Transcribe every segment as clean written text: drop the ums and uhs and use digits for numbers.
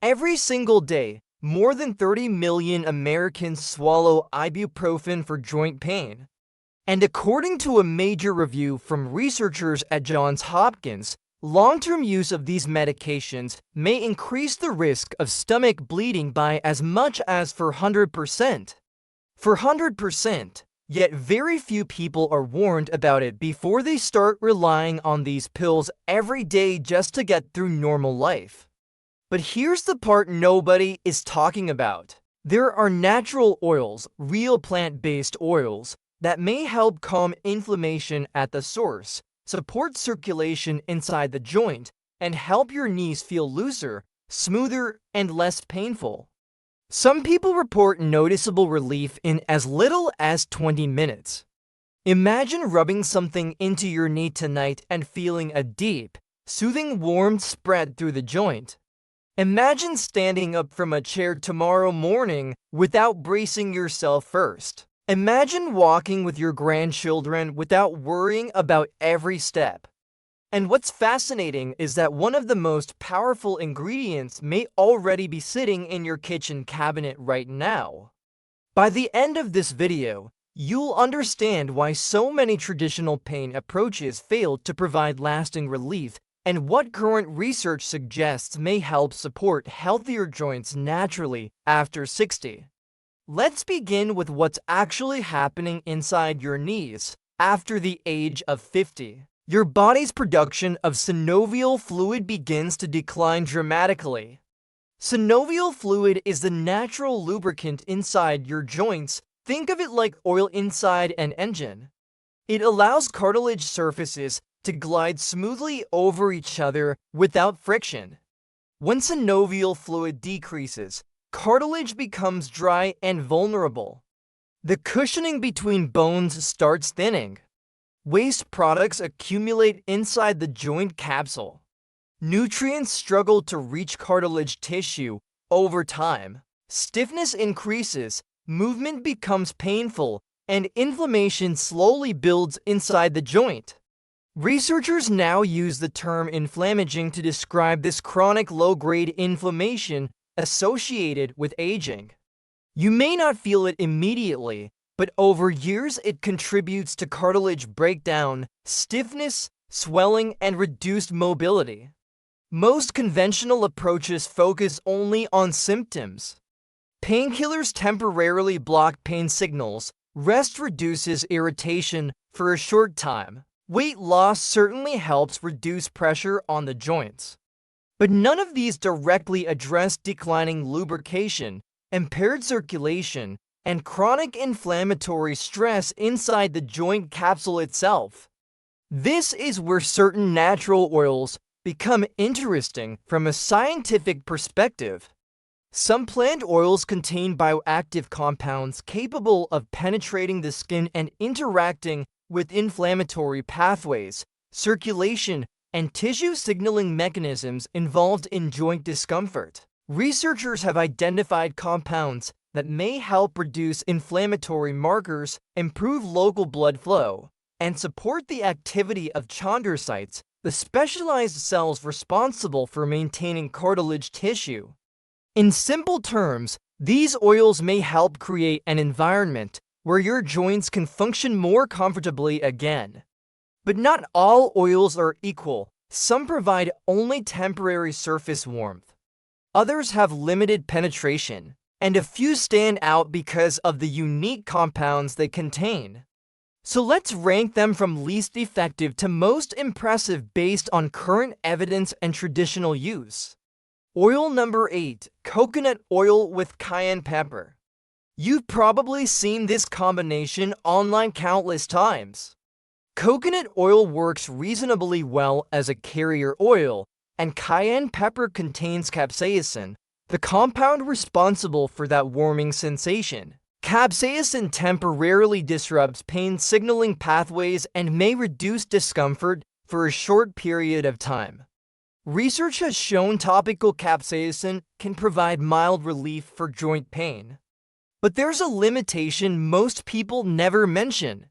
Every single day, more than 30 million Americans swallow ibuprofen for joint pain. And according to a major review from researchers at Johns Hopkins, long-term use of these medications may increase the risk of stomach bleeding by as much as 400%. 400%, yet very few people are warned about it before they start relying on these pills every day just to get through normal life. But here's the part nobody is talking about. There are natural oils, real plant-based oils, that may help calm inflammation at the source, support circulation inside the joint, and help your knees feel looser, smoother, and less painful. Some people report noticeable relief in as little as 20 minutes. Imagine rubbing something into your knee tonight and feeling a deep, soothing warmth spread through the joint. Imagine standing up from a chair tomorrow morning without bracing yourself first. Imagine walking with your grandchildren without worrying about every step. And what's fascinating is that one of the most powerful ingredients may already be sitting in your kitchen cabinet right now. By the end of this video, you'll understand why so many traditional pain approaches fail to provide lasting relief and what current research suggests may help support healthier joints naturally after 60. Let's begin with what's actually happening inside your knees after the age of 50. Your body's production of synovial fluid begins to decline dramatically. Synovial fluid is the natural lubricant inside your joints. Think of it like oil inside an engine. It allows cartilage surfaces to glide smoothly over each other without friction. When synovial fluid decreases, cartilage becomes dry and vulnerable. The cushioning between bones starts thinning. Waste products accumulate inside the joint capsule. Nutrients struggle to reach cartilage tissue over time. Stiffness increases, movement becomes painful, and inflammation slowly builds inside the joint. Researchers now use the term inflammaging to describe this chronic low-grade inflammation associated with aging. You may not feel it immediately, but over years it contributes to cartilage breakdown, stiffness, swelling, and reduced mobility. Most conventional approaches focus only on symptoms. Painkillers temporarily block pain signals. Rest reduces irritation for a short time. Weight loss certainly helps reduce pressure on the joints. But none of these directly address declining lubrication, impaired circulation, and chronic inflammatory stress inside the joint capsule itself. This is where certain natural oils become interesting from a scientific perspective. Some plant oils contain bioactive compounds capable of penetrating the skin and interacting with inflammatory pathways, circulation, and tissue signaling mechanisms involved in joint discomfort. Researchers have identified compounds that may help reduce inflammatory markers, improve local blood flow, and support the activity of chondrocytes, the specialized cells responsible for maintaining cartilage tissue. In simple terms, these oils may help create an environment where your joints can function more comfortably again. But not all oils are equal. Some provide only temporary surface warmth. Others have limited penetration, and a few stand out because of the unique compounds they contain. So let's rank them from least effective to most impressive based on current evidence and traditional use. Oil number 8, coconut oil with cayenne pepper. You've probably seen this combination online countless times. Coconut oil works reasonably well as a carrier oil, and cayenne pepper contains capsaicin, the compound responsible for that warming sensation. Capsaicin temporarily disrupts pain signaling pathways and may reduce discomfort for a short period of time. Research has shown topical capsaicin can provide mild relief for joint pain. But there's a limitation most people never mention.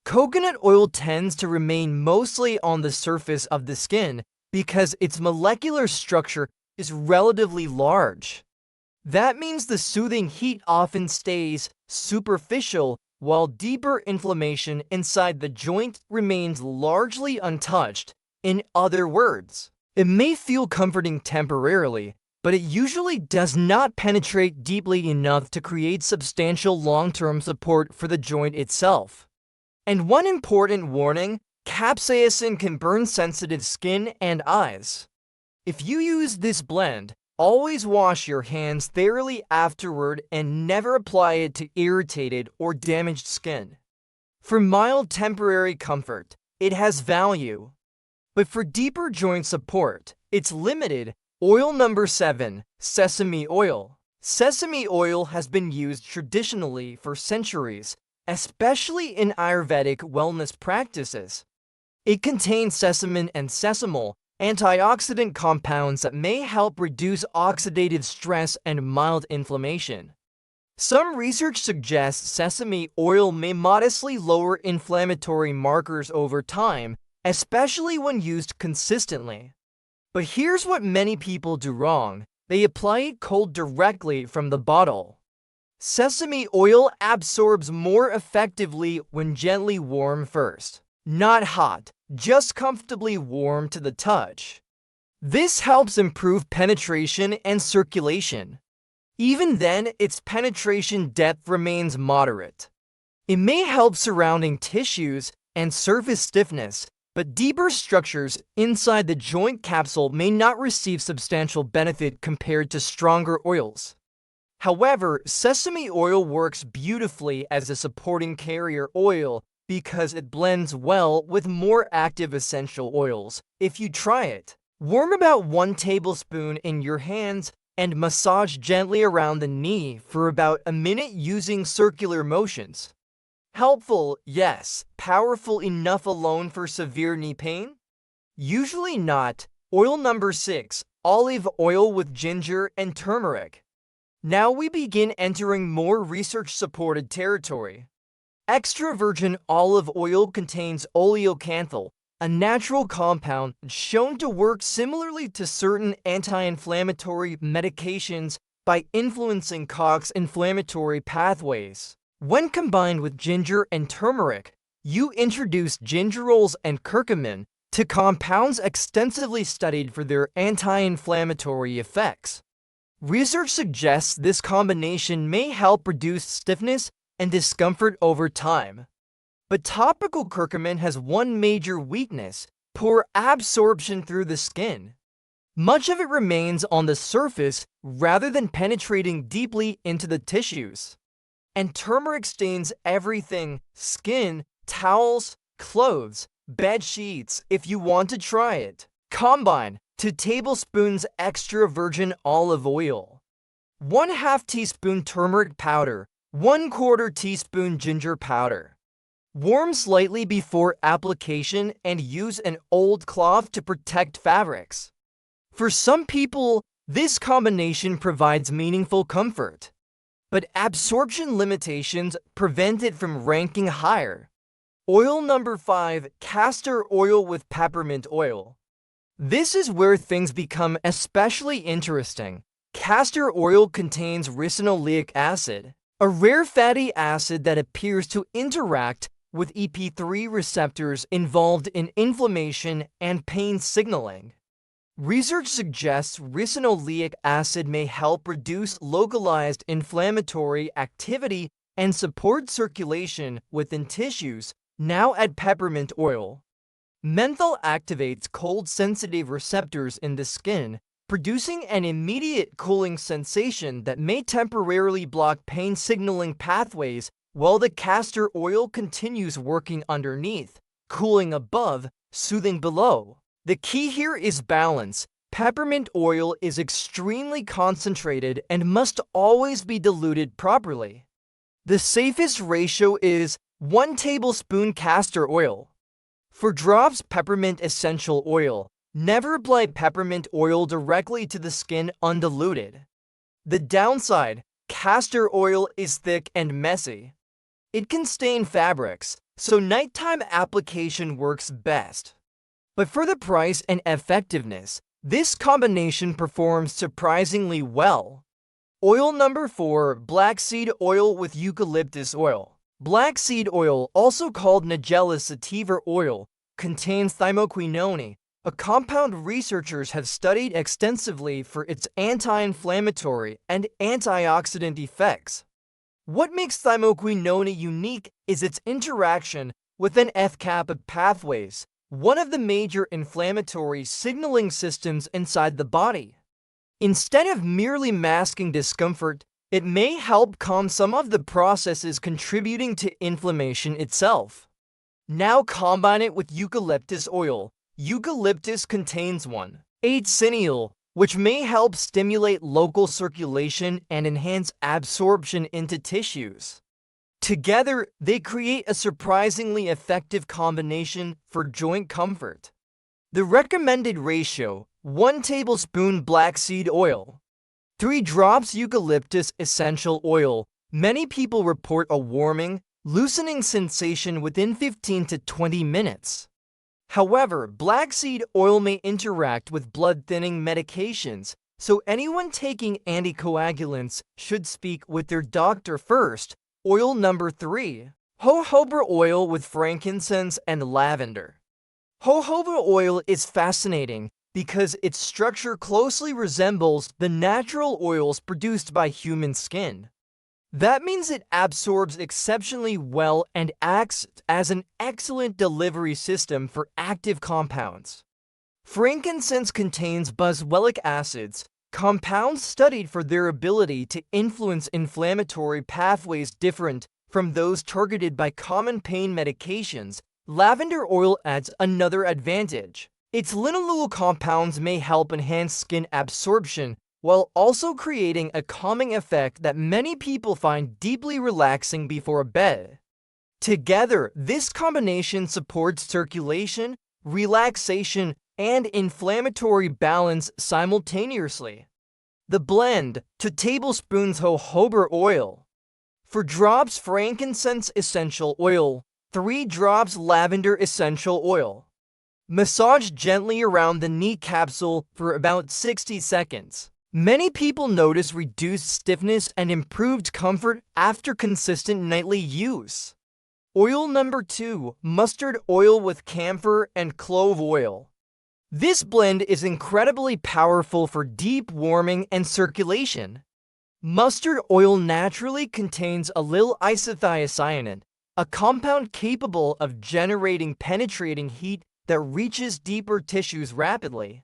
Coconut oil tends to remain mostly on the surface of the skin because its molecular structure is relatively large. That means the soothing heat often stays superficial, while deeper inflammation inside the joint remains largely untouched. In other words, it may feel comforting temporarily, but it usually does not penetrate deeply enough to create substantial long-term support for the joint itself. And one important warning, capsaicin can burn sensitive skin and eyes. If you use this blend, always wash your hands thoroughly afterward and never apply it to irritated or damaged skin. For mild temporary comfort, it has value. But for deeper joint support, it's limited. Oil number 7, sesame oil. Sesame oil has been used traditionally for centuries, especially in Ayurvedic wellness practices. It contains sesamin and sesamol, antioxidant compounds that may help reduce oxidative stress and mild inflammation. Some research suggests sesame oil may modestly lower inflammatory markers over time, especially when used consistently. But here's what many people do wrong. They apply it cold directly from the bottle. Sesame oil absorbs more effectively when gently warm first. Not hot, just comfortably warm to the touch. This helps improve penetration and circulation. Even then, its penetration depth remains moderate. It may help surrounding tissues and surface stiffness, but deeper structures inside the joint capsule may not receive substantial benefit compared to stronger oils. However, sesame oil works beautifully as a supporting carrier oil because it blends well with more active essential oils. If you try it, warm about 1 tablespoon in your hands and massage gently around the knee for about a minute using circular motions. Helpful, yes. Powerful enough alone for severe knee pain? Usually not. Oil number 6, olive oil with ginger and turmeric. Now we begin entering more research-supported territory. Extra virgin olive oil contains oleocanthal, a natural compound shown to work similarly to certain anti-inflammatory medications by influencing COX inflammatory pathways. When combined with ginger and turmeric, you introduce gingerols and curcumin to compounds extensively studied for their anti-inflammatory effects. Research suggests this combination may help reduce stiffness and discomfort over time. But topical curcumin has one major weakness: poor absorption through the skin. Much of it remains on the surface rather than penetrating deeply into the tissues. And turmeric stains everything: skin, towels, clothes, bed sheets. If you want to try it, combine 2 tablespoons extra virgin olive oil, 1/2 teaspoon turmeric powder, 1/4 teaspoon ginger powder. Warm slightly before application and use an old cloth to protect fabrics. For some people, this combination provides meaningful comfort, but absorption limitations prevent it from ranking higher. Oil number 5, castor oil with peppermint oil. This is where things become especially interesting. Castor oil contains ricinoleic acid, a rare fatty acid that appears to interact with EP3 receptors involved in inflammation and pain signaling. Research suggests ricinoleic acid may help reduce localized inflammatory activity and support circulation within tissues. Now add peppermint oil. Menthol activates cold-sensitive receptors in the skin, producing an immediate cooling sensation that may temporarily block pain signaling pathways, while the castor oil continues working underneath, cooling above, soothing below. The key here is balance. Peppermint oil is extremely concentrated and must always be diluted properly. The safest ratio is 1 tablespoon castor oil. For drops peppermint essential oil, never apply peppermint oil directly to the skin undiluted. The downside: castor oil is thick and messy. It can stain fabrics, so nighttime application works best. But for the price and effectiveness, This combination performs surprisingly well. Oil number 4, black seed oil with eucalyptus oil. Black seed oil, also called Nigella sativa oil, contains thymoquinone, a compound researchers have studied extensively for its anti-inflammatory and antioxidant effects. What makes thymoquinone unique is its interaction with an FKAPA pathways, one of the major inflammatory signaling systems inside the body. Instead of merely masking discomfort, it may help calm some of the processes contributing to inflammation itself. Now combine it with eucalyptus oil. Eucalyptus contains 1,8-cineol, which may help stimulate local circulation and enhance absorption into tissues. Together, they create a surprisingly effective combination for joint comfort. The recommended ratio: 1 tablespoon black seed oil, 3 drops eucalyptus essential oil. Many people report a warming, loosening sensation within 15 to 20 minutes. However, black seed oil may interact with blood-thinning medications, so anyone taking anticoagulants should speak with their doctor first. Oil number 3, jojoba oil with frankincense and lavender. Jojoba oil is fascinating because its structure closely resembles the natural oils produced by human skin. That means it absorbs exceptionally well and acts as an excellent delivery system for active compounds. Frankincense contains boswellic acids, compounds studied for their ability to influence inflammatory pathways different from those targeted by common pain medications. Lavender oil adds another advantage. Its linalool compounds may help enhance skin absorption while also creating a calming effect that many people find deeply relaxing before bed. Together, this combination supports circulation, relaxation, and inflammatory balance simultaneously. The blend: 2 tablespoons jojoba oil, 4 drops frankincense essential oil, 3 drops lavender essential oil. Massage gently around the knee capsule for about 60 seconds. Many people notice reduced stiffness and improved comfort after consistent nightly use. Oil number 2, mustard oil with camphor and clove oil. This blend is incredibly powerful for deep warming and circulation. Mustard oil naturally contains allyl isothiocyanate, a compound capable of generating penetrating heat that reaches deeper tissues rapidly.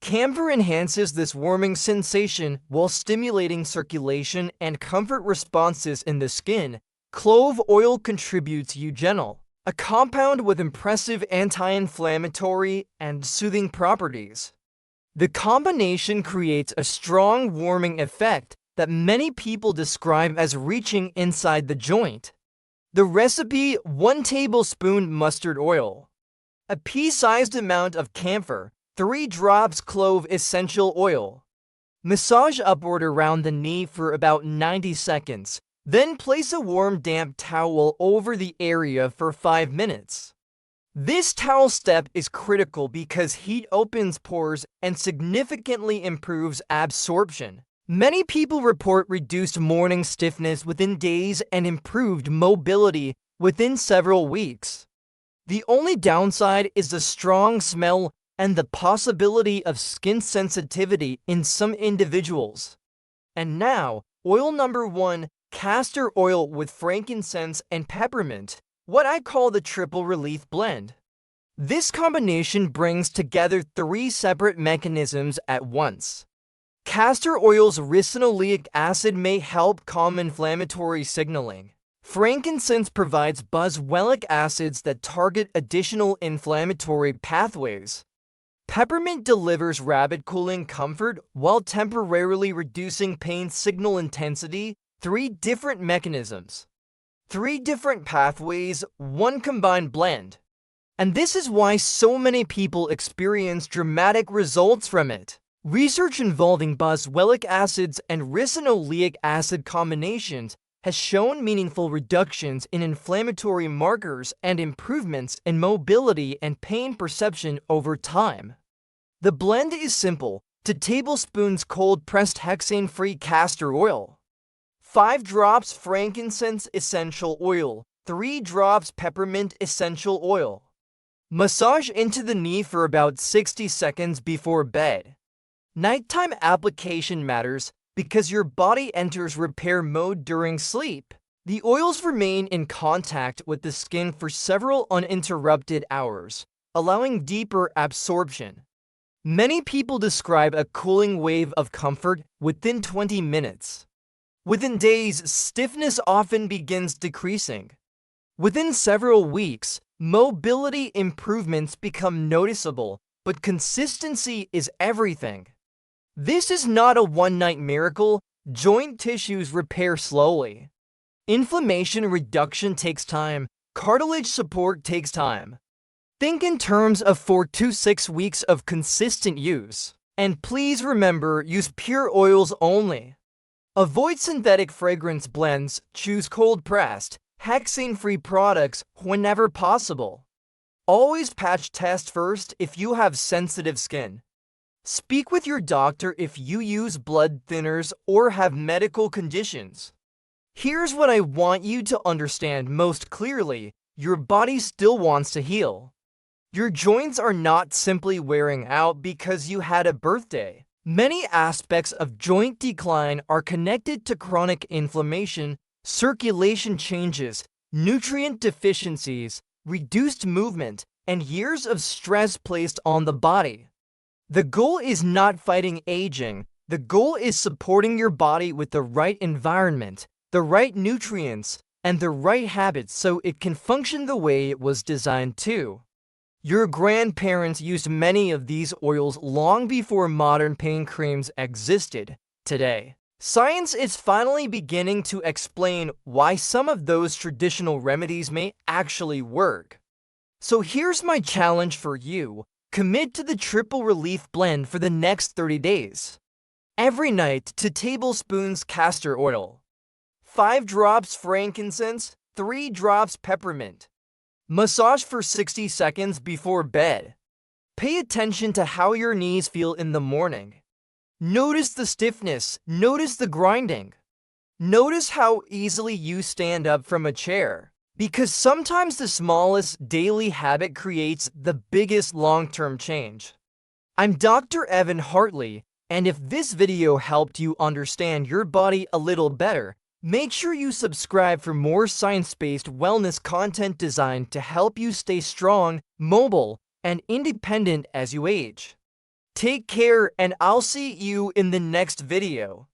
Camphor enhances this warming sensation while stimulating circulation and comfort responses in the skin. Clove oil contributes eugenol, a compound with impressive anti-inflammatory and soothing properties. The combination creates a strong warming effect that many people describe as reaching inside the joint. The recipe: 1 tablespoon mustard oil, a pea-sized amount of camphor, 3 drops clove essential oil. Massage upward around the knee for about 90 seconds, then place a warm damp towel over the area for 5 minutes. This towel step is critical because heat opens pores and significantly improves absorption. Many people report reduced morning stiffness within days and improved mobility within several weeks. The only downside is the strong smell and the possibility of skin sensitivity in some individuals. And now, oil number 1, castor oil with frankincense and peppermint, what I call the triple relief blend. This combination brings together 3 separate mechanisms at once. Castor oil's ricinoleic acid may help calm inflammatory signaling. Frankincense provides boswellic acids that target additional inflammatory pathways. Peppermint delivers rapid cooling comfort while temporarily reducing pain signal intensity. 3 different mechanisms, 3 different pathways, 1 combined blend. And this is why so many people experience dramatic results from it. Research involving boswellic acids and ricinoleic acid combinations has shown meaningful reductions in inflammatory markers and improvements in mobility and pain perception over time. The blend is simple: 2 tablespoons cold-pressed hexane-free castor oil, 5 drops frankincense essential oil, 3 drops peppermint essential oil. Massage into the knee for about 60 seconds before bed. Nighttime application matters because your body enters repair mode during sleep. The oils remain in contact with the skin for several uninterrupted hours, allowing deeper absorption. Many people describe a cooling wave of comfort within 20 minutes. Within days, stiffness often begins decreasing. Within several weeks, mobility improvements become noticeable, but consistency is everything. This is not a one-night miracle. Joint tissues repair slowly. Inflammation reduction takes time. Cartilage support takes time. Think in terms of 4 to 6 weeks of consistent use. And please remember, use pure oils only. Avoid synthetic fragrance blends. Choose cold-pressed, hexane-free products whenever possible. Always patch test first if you have sensitive skin. Speak with your doctor if you use blood thinners or have medical conditions. Here's what I want you to understand most clearly: your body still wants to heal. Your joints are not simply wearing out because you had a birthday. Many aspects of joint decline are connected to chronic inflammation, circulation changes, nutrient deficiencies, reduced movement, and years of stress placed on the body. The goal is not fighting aging. The goal is supporting your body with the right environment, the right nutrients, and the right habits so it can function the way it was designed to. Your grandparents used many of these oils long before modern pain creams existed. Today, science is finally beginning to explain why some of those traditional remedies may actually work. So here's my challenge for you. Commit to the triple relief blend for the next 30 days. Every night, 2 tablespoons castor oil, 5 drops frankincense, 3 drops peppermint. Massage for 60 seconds before bed. Pay attention to how your knees feel in the morning. Notice the stiffness, notice the grinding. Notice how easily you stand up from a chair. Because sometimes the smallest daily habit creates the biggest long-term change. I'm Dr. Evan Hartley, and if this video helped you understand your body a little better, make sure you subscribe for more science-based wellness content designed to help you stay strong, mobile, and independent as you age. Take care, and I'll see you in the next video.